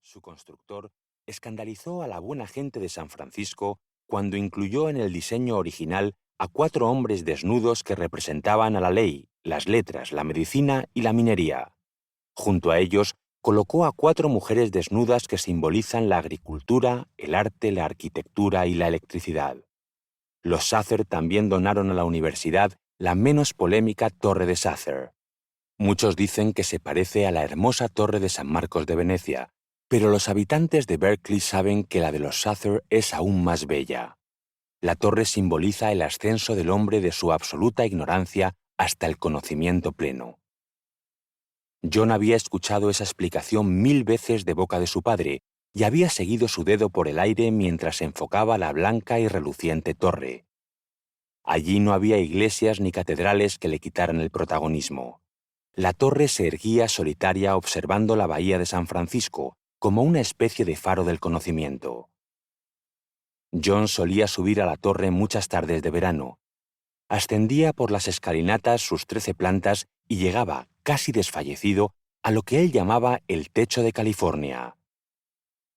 su constructor, escandalizó a la buena gente de San Francisco cuando incluyó en el diseño original a 4 hombres desnudos que representaban a la ley, las letras, la medicina y la minería. Junto a ellos, colocó a 4 mujeres desnudas que simbolizan la agricultura, el arte, la arquitectura y la electricidad. Los Sather también donaron a la universidad la menos polémica Torre de Sather. Muchos dicen que se parece a la hermosa Torre de San Marcos de Venecia, pero los habitantes de Berkeley saben que la de los Sather es aún más bella. La torre simboliza el ascenso del hombre de su absoluta ignorancia hasta el conocimiento pleno. John había escuchado esa explicación 1000 veces de boca de su padre y había seguido su dedo por el aire mientras enfocaba la blanca y reluciente torre. Allí no había iglesias ni catedrales que le quitaran el protagonismo. La torre se erguía solitaria observando la bahía de San Francisco, como una especie de faro del conocimiento. John solía subir a la torre muchas tardes de verano. Ascendía por las escalinatas sus 13 plantas y llegaba, casi desfallecido, a lo que él llamaba el techo de California.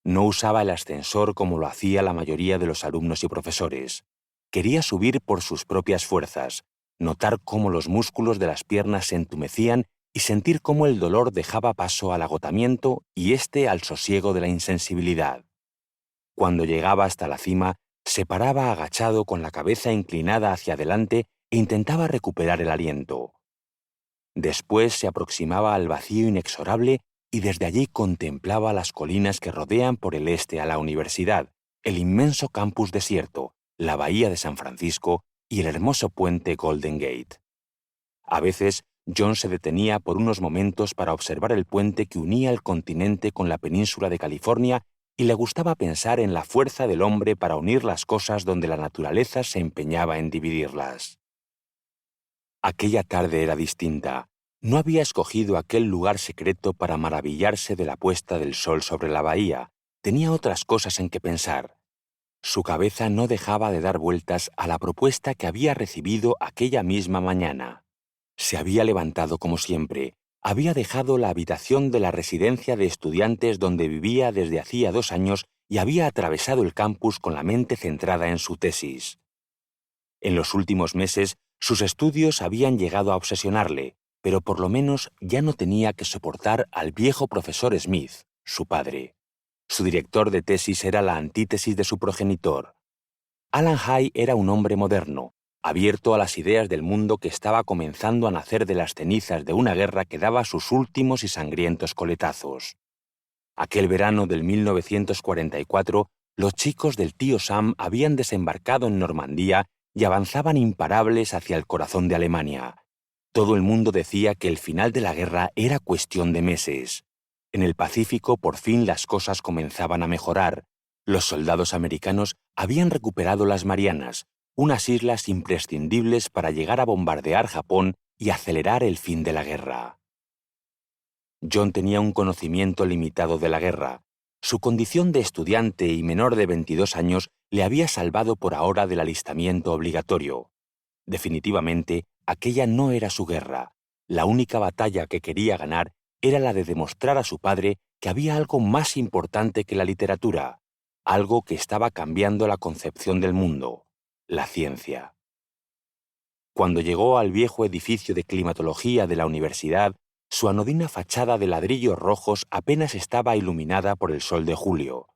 No usaba el ascensor como lo hacía la mayoría de los alumnos y profesores. Quería subir por sus propias fuerzas, notar cómo los músculos de las piernas se entumecían y sentir cómo el dolor dejaba paso al agotamiento y éste al sosiego de la insensibilidad. Cuando llegaba hasta la cima, se paraba agachado con la cabeza inclinada hacia adelante e intentaba recuperar el aliento. Después se aproximaba al vacío inexorable y desde allí contemplaba las colinas que rodean por el este a la universidad, el inmenso campus desierto, la bahía de San Francisco y el hermoso puente Golden Gate. A veces, John se detenía por unos momentos para observar el puente que unía el continente con la península de California y le gustaba pensar en la fuerza del hombre para unir las cosas donde la naturaleza se empeñaba en dividirlas. Aquella tarde era distinta. No había escogido aquel lugar secreto para maravillarse de la puesta del sol sobre la bahía. Tenía otras cosas en que pensar. Su cabeza no dejaba de dar vueltas a la propuesta que había recibido aquella misma mañana. Se había levantado como siempre. Había dejado la habitación de la residencia de estudiantes donde vivía desde hacía 2 años y había atravesado el campus con la mente centrada en su tesis. En los últimos meses, sus estudios habían llegado a obsesionarle, pero por lo menos ya no tenía que soportar al viejo profesor Smith, su padre. Su director de tesis era la antítesis de su progenitor. Alan Hay era un hombre moderno, abierto a las ideas del mundo que estaba comenzando a nacer de las cenizas de una guerra que daba sus últimos y sangrientos coletazos. Aquel verano del 1944, los chicos del tío Sam habían desembarcado en Normandía y avanzaban imparables hacia el corazón de Alemania. Todo el mundo decía que el final de la guerra era cuestión de meses. En el Pacífico por fin las cosas comenzaban a mejorar. Los soldados americanos habían recuperado las Marianas, unas islas imprescindibles para llegar a bombardear Japón y acelerar el fin de la guerra. John tenía un conocimiento limitado de la guerra. Su condición de estudiante y menor de 22 años le había salvado por ahora del alistamiento obligatorio. Definitivamente, aquella no era su guerra. La única batalla que quería ganar era la de demostrar a su padre que había algo más importante que la literatura, algo que estaba cambiando la concepción del mundo, la ciencia. Cuando llegó al viejo edificio de climatología de la universidad, su anodina fachada de ladrillos rojos apenas estaba iluminada por el sol de julio.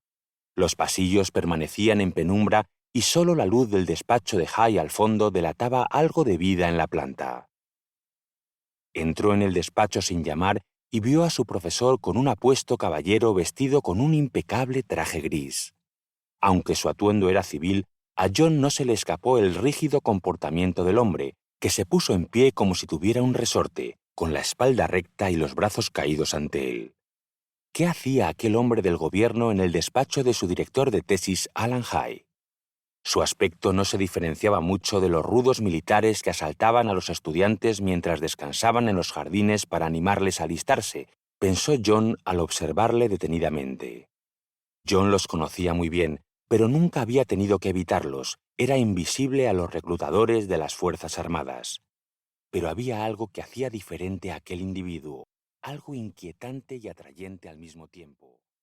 Los pasillos permanecían en penumbra y solo la luz del despacho de Hay al fondo delataba algo de vida en la planta. Entró en el despacho sin llamar y vio a su profesor con un apuesto caballero vestido con un impecable traje gris. Aunque su atuendo era civil, a John no se le escapó el rígido comportamiento del hombre, que se puso en pie como si tuviera un resorte, con la espalda recta y los brazos caídos ante él. ¿Qué hacía aquel hombre del gobierno en el despacho de su director de tesis, Alan Hay? Su aspecto no se diferenciaba mucho de los rudos militares que asaltaban a los estudiantes mientras descansaban en los jardines para animarles a alistarse, pensó John al observarle detenidamente. John los conocía muy bien, pero nunca había tenido que evitarlos. Era invisible a los reclutadores de las Fuerzas Armadas. Pero había algo que hacía diferente a aquel individuo, algo inquietante y atrayente al mismo tiempo.